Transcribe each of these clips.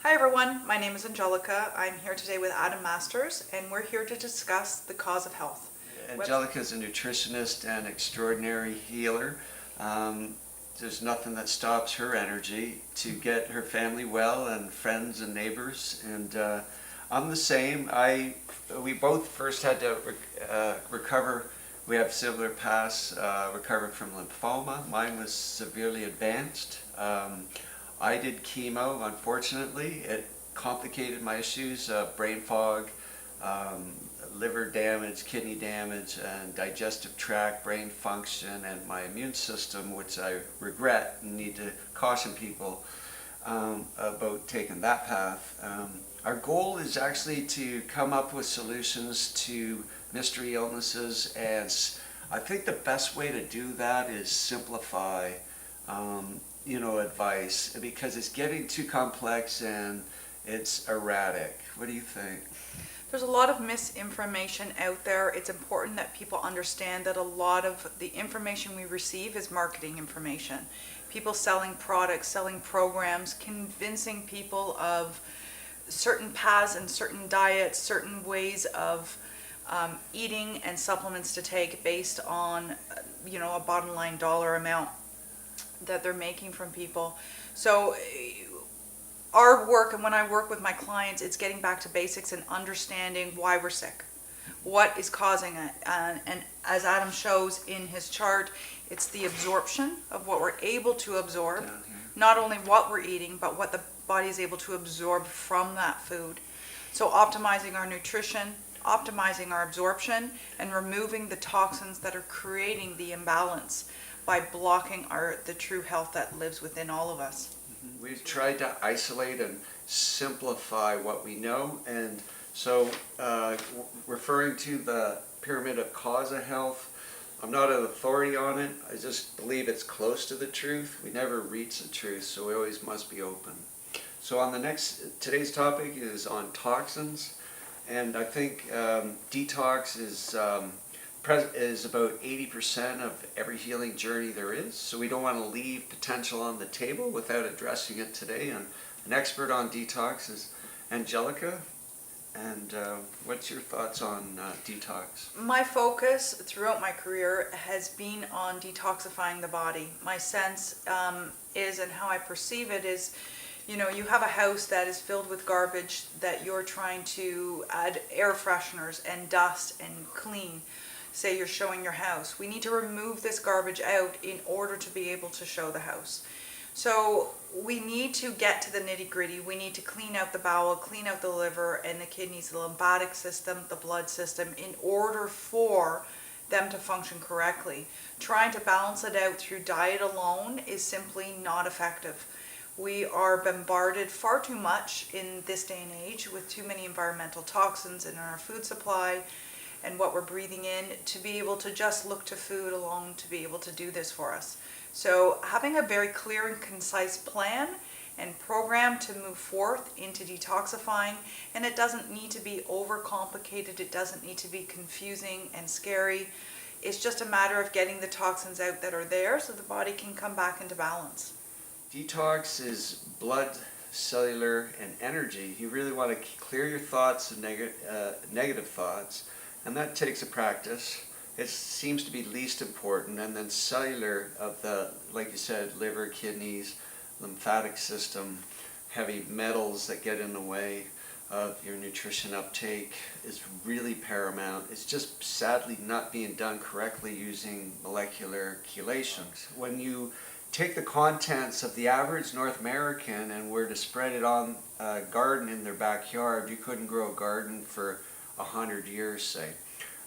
Hi everyone, my name is Angelica. I'm here today with Adam Masters and we're here to discuss the cause of health. Angelica is a nutritionist and extraordinary healer. There's nothing that stops her energy to get her family well and friends and neighbors. And I'm the same. We both first had to recover. We have similar paths, recovering from lymphoma. Mine was severely advanced. I did chemo, unfortunately. It complicated my issues, brain fog, liver damage, kidney damage, and digestive tract, brain function, and my immune system, which I regret and need to caution people about taking that path. Our goal is actually to come up with solutions to mystery illnesses, and I think the best way to do that is simplify advice, because it's getting too complex and it's erratic. What do you think? There's a lot of misinformation out there. It's important that people understand that a lot of the information we receive is marketing information. People selling products, selling programs, convincing people of certain paths and certain diets, certain ways of eating and supplements to take based on a bottom line dollar amount that they're making from people. So our work, and when I work with my clients, it's getting back to basics and understanding why we're sick, what is causing it. And as Adam shows in his chart, it's the absorption of what we're able to absorb, not only what we're eating, but what the body is able to absorb from that food. So optimizing our nutrition, optimizing our absorption, and removing the toxins that are creating the imbalance by blocking the true health that lives within all of us. We've tried to isolate and simplify what we know, and so referring to the pyramid of cause of health, I'm not an authority on it. I just believe it's close to the truth. We never reach the truth, so we always must be open. So on today's topic is on toxins, and I think detox is about 80% of every healing journey there is. So we don't want to leave potential on the table without addressing it today. And an expert on detox is Angelica. And what's your thoughts on detox? My focus throughout my career has been on detoxifying the body. My sense is, and how I perceive it is, you have a house that is filled with garbage that you're trying to add air fresheners and dust and clean. Say you're showing your house. We need to remove this garbage out in order to be able to show the house. So we need to get to the nitty gritty. We need to clean out the bowel, clean out the liver and the kidneys, the lymphatic system, the blood system, in order for them to function correctly. Trying to balance it out through diet alone is simply not effective. We are bombarded far too much in this day and age with too many environmental toxins in our food supply and what we're breathing in to be able to just look to food alone to be able to do this for us. So having a very clear and concise plan and program to move forth into detoxifying, and it doesn't need to be overcomplicated, it doesn't need to be confusing and scary. It's just a matter of getting the toxins out that are there so the body can come back into balance. Detox is blood, cellular, and energy. You really want to clear your thoughts and negative thoughts. And that takes a practice. It seems to be least important. And then cellular of the, like you said, liver, kidneys, lymphatic system, heavy metals that get in the way of your nutrition uptake is really paramount. It's just sadly not being done correctly using molecular chelation. When you take the contents of the average North American and were to spread it on a garden in their backyard, you couldn't grow a garden for 100 years, say.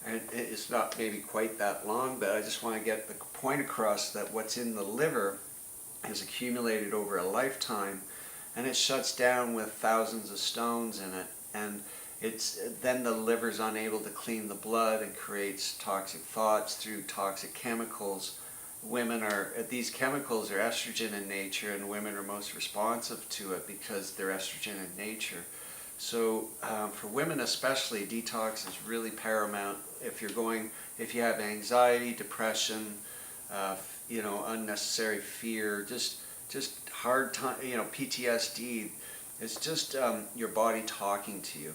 And it's not maybe quite that long, but I just want to get the point across that what's in the liver is accumulated over a lifetime, and it shuts down with thousands of stones in it, and then the liver's unable to clean the blood and creates toxic thoughts through toxic chemicals. These chemicals are estrogen in nature, and women are most responsive to it because they're estrogen in nature. So for women especially, detox is really paramount. If you have anxiety, depression, unnecessary fear, just hard time, PTSD, It's just your body talking to you,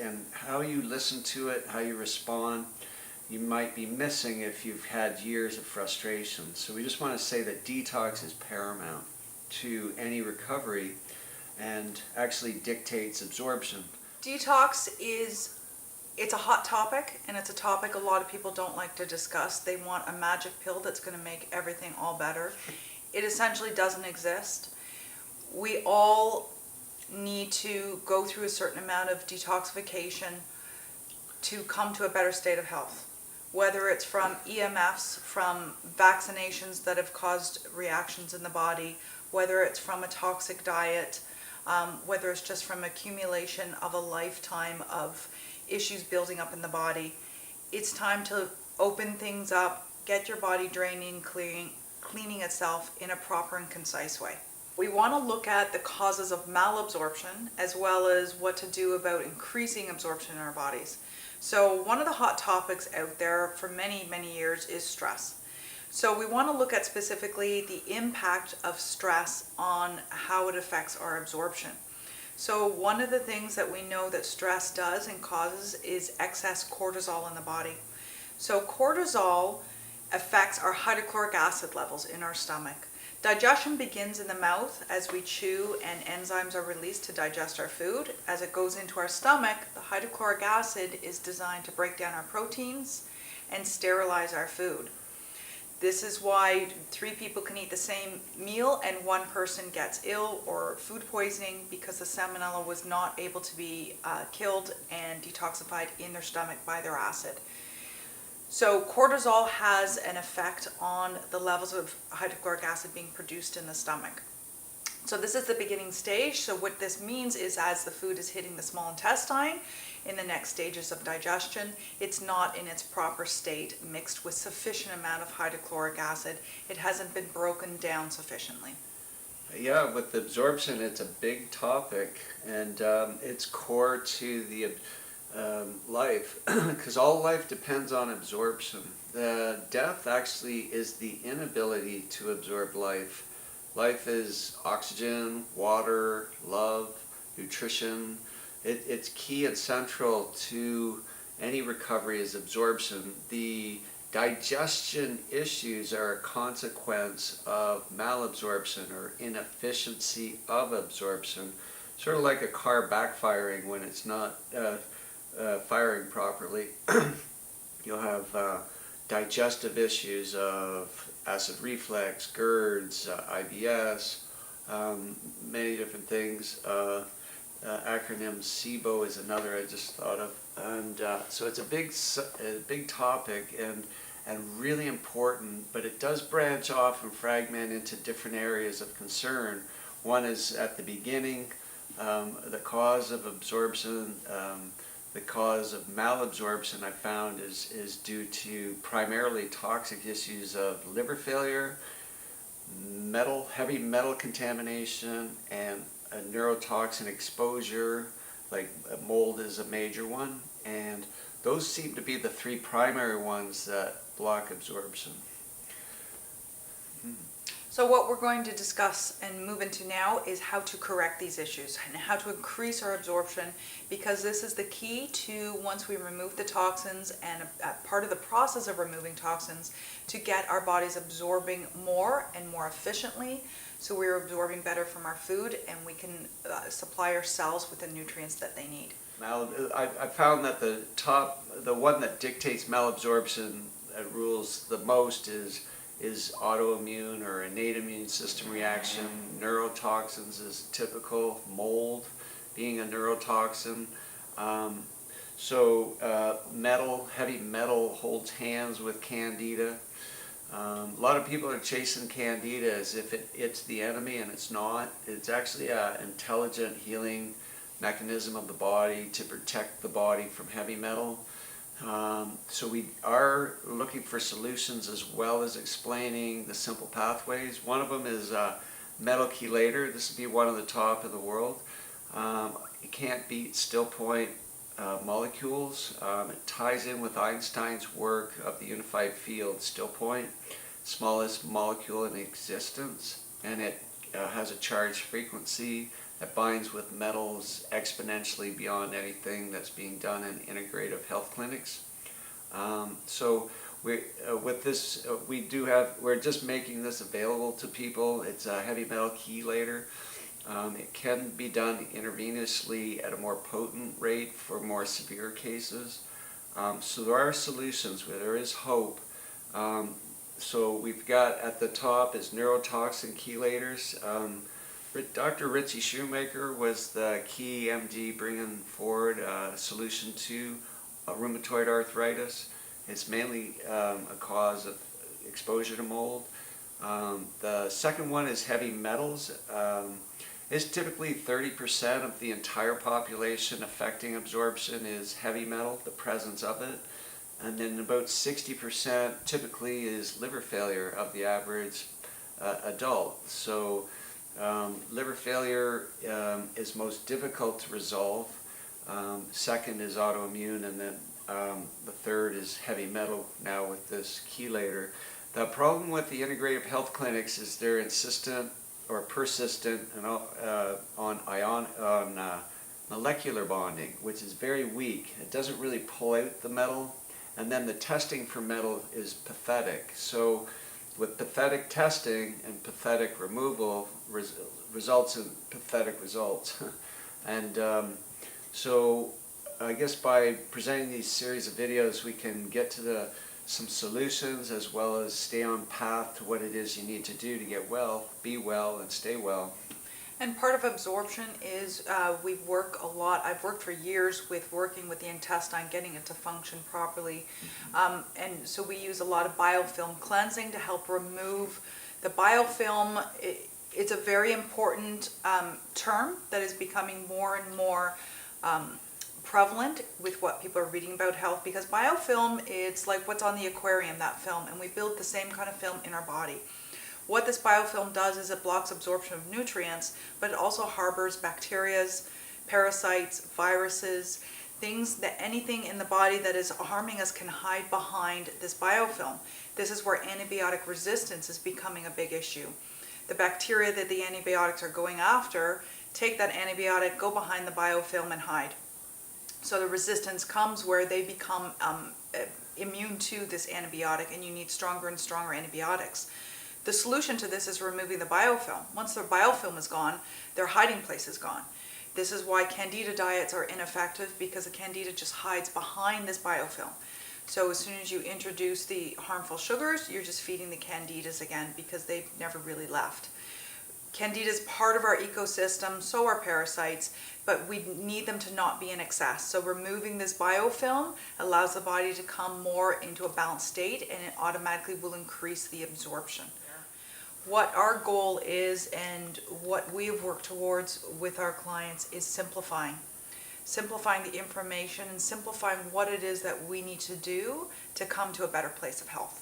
and how you listen to it, how you respond, you might be missing if you've had years of frustration. So we just want to say that detox is paramount to any recovery and actually dictates absorption. Detox it's a hot topic, and it's a topic a lot of people don't like to discuss. They want a magic pill that's going to make everything all better. It essentially doesn't exist. We all need to go through a certain amount of detoxification to come to a better state of health. Whether it's from EMFs, from vaccinations that have caused reactions in the body, whether it's from a toxic diet, whether it's just from accumulation of a lifetime of issues building up in the body. It's time to open things up, get your body draining, cleaning itself in a proper and concise way. We want to look at the causes of malabsorption as well as what to do about increasing absorption in our bodies. So one of the hot topics out there for many, many years is stress. So we want to look at specifically the impact of stress on how it affects our absorption. So one of the things that we know that stress does and causes is excess cortisol in the body. So cortisol affects our hydrochloric acid levels in our stomach. Digestion begins in the mouth as we chew and enzymes are released to digest our food. As it goes into our stomach, the hydrochloric acid is designed to break down our proteins and sterilize our food. This is why 3 people can eat the same meal and 1 person gets ill or food poisoning, because the salmonella was not able to be killed and detoxified in their stomach by their acid. So cortisol has an effect on the levels of hydrochloric acid being produced in the stomach. So this is the beginning stage. So what this means is as the food is hitting the small intestine, in the next stages of digestion, it's not in its proper state, mixed with sufficient amount of hydrochloric acid. It hasn't been broken down sufficiently. Yeah, with absorption, it's a big topic, and it's core to the life, because all life depends on absorption. Death actually is the inability to absorb life. Life is oxygen, water, love, nutrition. It's key and central to any recovery is absorption. The digestion issues are a consequence of malabsorption or inefficiency of absorption, sort of like a car backfiring when it's not firing properly. You'll have digestive issues of acid reflux, GERDs, IBS, many different things. Acronym SIBO is another I just thought of, and so it's a big topic and really important, but it does branch off and fragment into different areas of concern. One is at the beginning, the cause of absorption. The cause of malabsorption I found is due to primarily toxic issues of liver failure, heavy metal contamination, and a neurotoxin exposure, like mold is a major one, and those seem to be the 3 primary ones that block absorption. So what we're going to discuss and move into now is how to correct these issues and how to increase our absorption, because this is the key to, once we remove the toxins and part of the process of removing toxins, to get our bodies absorbing more and more efficiently, so we're absorbing better from our food and we can supply our cells with the nutrients that they need. I found that the one that dictates malabsorption rules the most is autoimmune or innate immune system reaction. Neurotoxins is typical, mold being a neurotoxin. Heavy metal holds hands with candida. A lot of people are chasing candida as if it's the enemy, and it's not. It's actually an intelligent healing mechanism of the body to protect the body from heavy metal. So we are looking for solutions as well as explaining the simple pathways. One of them is metal chelator. This would be one of the top in the world. You can't beat still point molecules. It ties in with Einstein's work of the unified field, still point, smallest molecule in existence, and it has a charged frequency that binds with metals exponentially beyond anything that's being done in integrative health clinics. So with this, we're just making this available to people. It's a heavy metal chelator. It can be done intravenously at a more potent rate for more severe cases. So there are solutions where there is hope. So we've got at the top is neurotoxin chelators. Dr. Richie Shoemaker was the key MD bringing forward a solution to rheumatoid arthritis. It's mainly a cause of exposure to mold. The second one is heavy metals. It's typically 30% of the entire population affecting absorption is heavy metal, the presence of it. And then about 60% typically is liver failure of the average adult. So liver failure is most difficult to resolve. Second is autoimmune, and then the third is heavy metal now with this chelator. The problem with the integrative health clinics is they're insistent or persistent on molecular bonding, which is very weak. It doesn't really pull out the metal, and then the testing for metal is pathetic. So with pathetic testing and pathetic removal results in pathetic results. And so I guess by presenting these series of videos, we can get to some solutions as well as stay on path to what it is you need to do to get well, be well, and stay well. And part of absorption is we work a lot. I've worked for years with working with the intestine, getting it to function properly. And so we use a lot of biofilm cleansing to help remove the biofilm. It's a very important term that is becoming more and more prevalent with what people are reading about health, because biofilm, it's like what's on the aquarium, that film, and we build the same kind of film in our body. What this biofilm does is it blocks absorption of nutrients, but it also harbors bacteria, parasites, viruses, things that anything in the body that is harming us can hide behind this biofilm. This is where antibiotic resistance is becoming a big issue. The bacteria that the antibiotics are going after take that antibiotic, go behind the biofilm and hide. So the resistance comes where they become immune to this antibiotic, and you need stronger and stronger antibiotics. The solution to this is removing the biofilm. Once the biofilm is gone, their hiding place is gone. This is why candida diets are ineffective, because the candida just hides behind this biofilm. So as soon as you introduce the harmful sugars, you're just feeding the candidas again, because they've never really left. Candida is part of our ecosystem, so are parasites, but we need them to not be in excess. So removing this biofilm allows the body to come more into a balanced state, and it automatically will increase the absorption. What our goal is, and what we have worked towards with our clients, is simplifying the information and simplifying what it is that we need to do to come to a better place of health.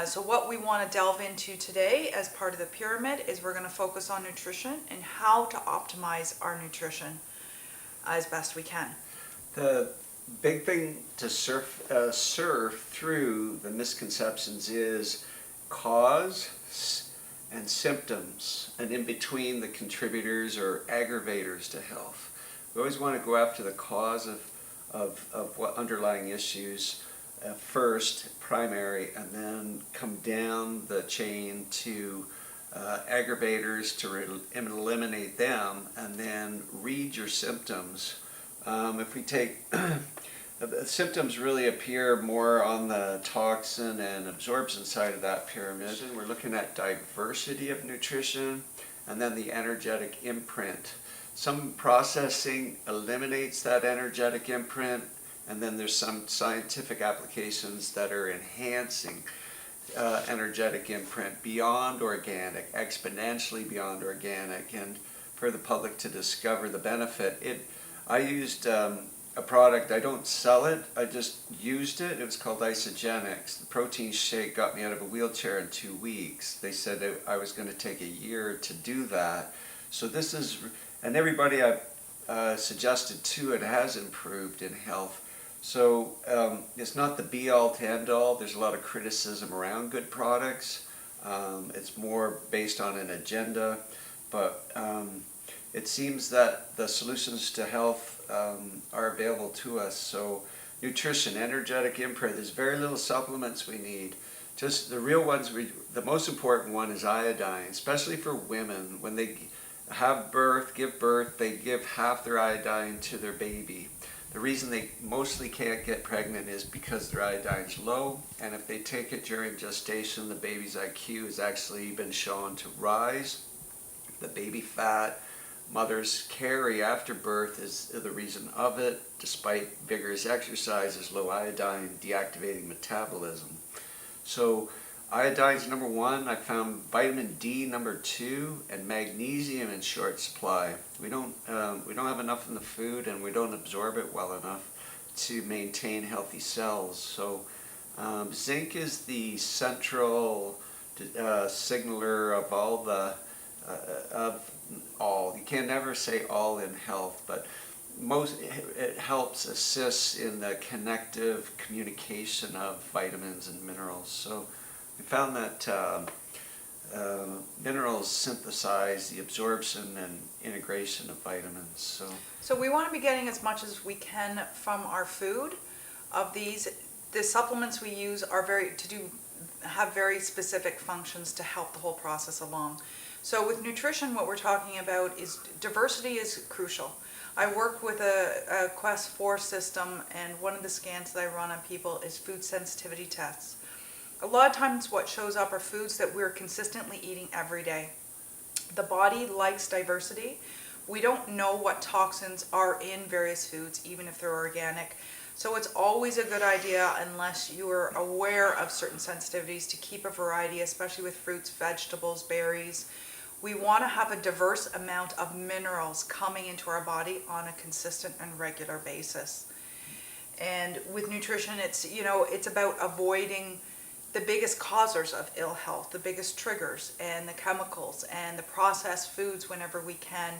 So what we want to delve into today as part of the pyramid is we're going to focus on nutrition and how to optimize our nutrition as best we can. The big thing to surf through the misconceptions is cause and symptoms, and in between the contributors or aggravators to health. We always want to go after the cause of what underlying issues first, primary, and then come down the chain to aggravators to eliminate them, and then read your symptoms. If we take the symptoms really appear more on the toxin and absorption side of that pyramid. We're looking at diversity of nutrition and then the energetic imprint. Some processing eliminates that energetic imprint, and then there's some scientific applications that are enhancing energetic imprint beyond organic, exponentially beyond organic, and for the public to discover the benefit. I used a product, I don't sell it, I just used it. It was called Isogenics. The protein shake got me out of a wheelchair in 2 weeks. They said that I was going to take a year to do that. So this is, and everybody I've suggested to it has improved in health. So it's not the be-all to end-all. There's a lot of criticism around good products. It's more based on an agenda, but it seems that the solutions to health are available to us. So nutrition, energetic imprint, there's very little supplements we need. Just the real ones, the most important one is iodine, especially for women. When they give birth, they give half their iodine to their baby. The reason they mostly can't get pregnant is because their iodine's low, and if they take it during gestation, the baby's IQ has actually been shown to rise. The baby fat mothers carry after birth is the reason of it, despite vigorous exercises, low iodine, deactivating metabolism. So iodine's number one. I found vitamin D number two, and magnesium in short supply. We don't have enough in the food, and we don't absorb it well enough to maintain healthy cells. So zinc is the central signaler of all the you can never say all in health, but it helps assist in the connective communication of vitamins and minerals. So we found that minerals synthesize the absorption and integration of vitamins. So we want to be getting as much as we can from our food. Of these, the supplements we use are have very specific functions to help the whole process along. So with nutrition, what we're talking about is diversity is crucial. I work with a Quest 4 system, and one of the scans that I run on people is food sensitivity tests. A lot of times what shows up are foods that we're consistently eating every day. The body likes diversity. We don't know what toxins are in various foods, even if they're organic. So it's always a good idea, unless you are aware of certain sensitivities, to keep a variety, especially with fruits, vegetables, berries. We want to have a diverse amount of minerals coming into our body on a consistent and regular basis. And with nutrition, it's about avoiding the biggest causers of ill health, the biggest triggers, and the chemicals and the processed foods whenever we can.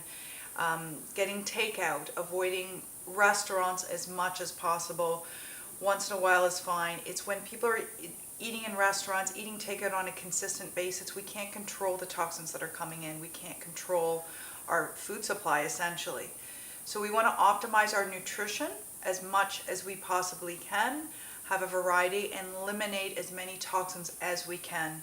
Getting takeout, avoiding restaurants as much as possible. Once in a while is fine. It's when people are eating in restaurants, eating takeout on a consistent basis, we can't control the toxins that are coming in. We can't control our food supply, essentially. So we want to optimize our nutrition as much as we possibly can, have a variety, and eliminate as many toxins as we can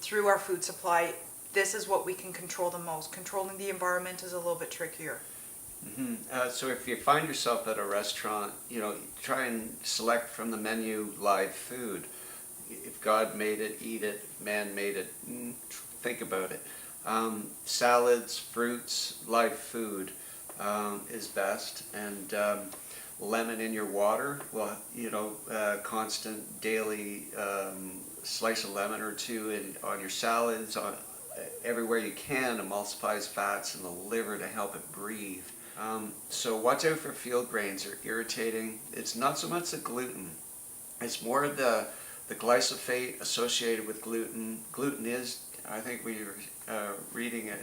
through our food supply. This is what we can control the most. Controlling the environment is a little bit trickier. Mm-hmm. So if you find yourself at a restaurant, try and select from the menu live food. If God made it, eat it. If man made it, think about it. Salads, fruits, live food is best. And lemon in your water. Well, constant daily slice of lemon or two on your salads, on everywhere you can, emulsifies fats in the liver to help it breathe. So watch out for field grains. They're irritating. It's not so much the gluten. It's more the glyphosate associated with gluten. Gluten is, I think we were reading it,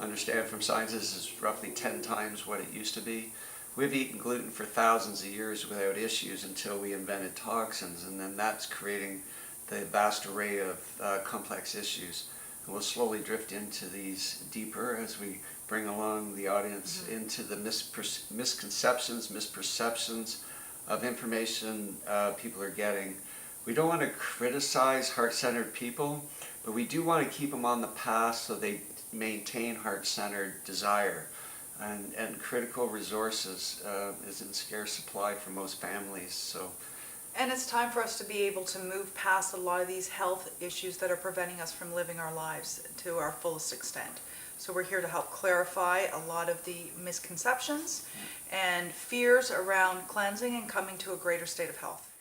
understand from scientists, is roughly 10 times what it used to be. We've eaten gluten for thousands of years without issues until we invented toxins, and then that's creating the vast array of complex issues. And we'll slowly drift into these deeper as we bring along the audience into the misconceptions, misperceptions of information people are getting. We don't want to criticize heart-centered people, but we do want to keep them on the path so they maintain heart-centered desire. And critical resources is in scarce supply for most families. And it's time for us to be able to move past a lot of these health issues that are preventing us from living our lives to our fullest extent. So we're here to help clarify a lot of the misconceptions and fears around cleansing and coming to a greater state of health.